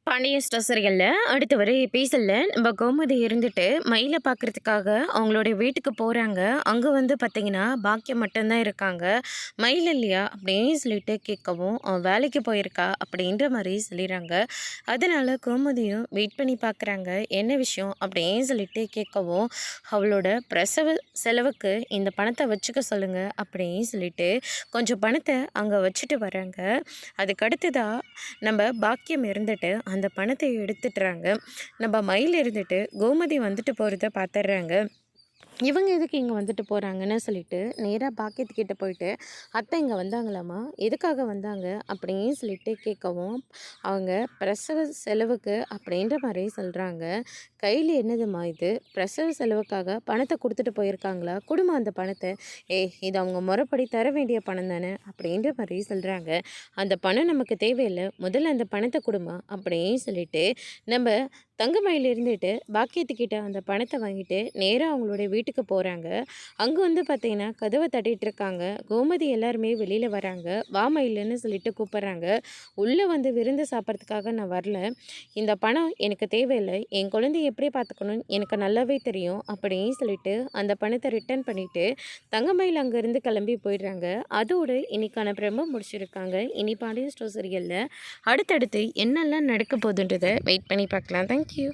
Pandian store சீரியல்ல அடுத்து வர எபிசோட்ல நம்ம கோமதி இருந்துட்டு மயிலை பார்க்கறதுக்காக அவங்களுடைய வீட்டுக்கு போகிறாங்க. அங்கே வந்து பார்த்தீங்கன்னா பாக்கியம் மட்டும்தான் இருக்காங்க. மயில் இல்லையா அப்படின்னு சொல்லிட்டு கேட்கவும் அவன் வேலைக்கு போயிருக்கா அப்படின்ற மாதிரி சொல்லிடுறாங்க. அதனால் கோமதியும் வெயிட் பண்ணி பார்க்குறாங்க. என்ன விஷயம் அப்படின்னு சொல்லிட்டு கேட்கவும் அவளோட பிரசவ செலவுக்கு இந்த பணத்தை வச்சுக்க சொல்லுங்கள் அப்படின்னு சொல்லிட்டு கொஞ்சம் பணத்தை அங்கே வச்சுட்டு வராங்க. அதுக்கடுத்துதான் நம்ம பாக்கியம் இருந்துட்டு அந்த பணத்தை எடுத்துட்டுறாங்க. நம்ம மயில் இருந்துட்டு கோமதி வந்துட்டு போகிறத பார்த்துட்றாங்க. இவங்க எதுக்கு இங்கே வந்துட்டு போகிறாங்கன்னு சொல்லிட்டு நேராக பாக்கியத்துக்கிட்ட போயிட்டு, அத்தை இங்கே வந்தாங்களாம்மா, எதுக்காக வந்தாங்க அப்படின்னு சொல்லிட்டு கேட்கவும், அவங்க பிரசவ செலவுக்கு அப்படின்ற மாதிரி சொல்கிறாங்க. கையில் என்னதும்மா இது, பிரசவ செலவுக்காக பணத்தை கொடுத்துட்டு போயிருக்காங்களா, குடும்பம் அந்த பணத்தை, இது அவங்க முறைப்படி தர வேண்டிய பணம் தானே அப்படின்ற மாதிரி சொல்கிறாங்க. அந்த பணம் நமக்கு தேவையில்லை, முதல்ல அந்த பணத்தை கொடுமா அப்படின்னு சொல்லிட்டு நம்ம தங்கமயில் இருந்துட்டு பாக்கியத்துக்கிட்ட அந்த பணத்தை வாங்கிட்டு நேராக அவங்களுடைய வீட்டுக்கு போகிறாங்க. அங்கே வந்து பார்த்தீங்கன்னா கதவை தட்டிகிட்டு இருக்காங்க. கோமதி எல்லாருமே வெளியில் வராங்க. வா மயிலுன்னு சொல்லிட்டு கூப்பிட்றாங்க. உள்ளே வந்து விருந்து சாப்பிட்றதுக்காக நான் வரல, இந்த பணம் எனக்கு தேவையில்லை, என் குழந்தைய எப்படி பார்த்துக்கணும்னு எனக்கு நல்லாவே தெரியும் அப்படின்னு சொல்லிட்டு அந்த பணத்தை ரிட்டர்ன் பண்ணிவிட்டு தங்கமயில் அங்கேருந்து கிளம்பி போயிடுறாங்க. அதோடு இன்னைக்கான பிரம்ம முடிச்சிருக்காங்க. இனி பாண்டியன் ஸ்டோர் சீரியலில் அடுத்தடுத்து என்னெல்லாம் நடக்க போகுதுன்றதை வெயிட் பண்ணி பார்க்கலாம். தேங்க்யூ.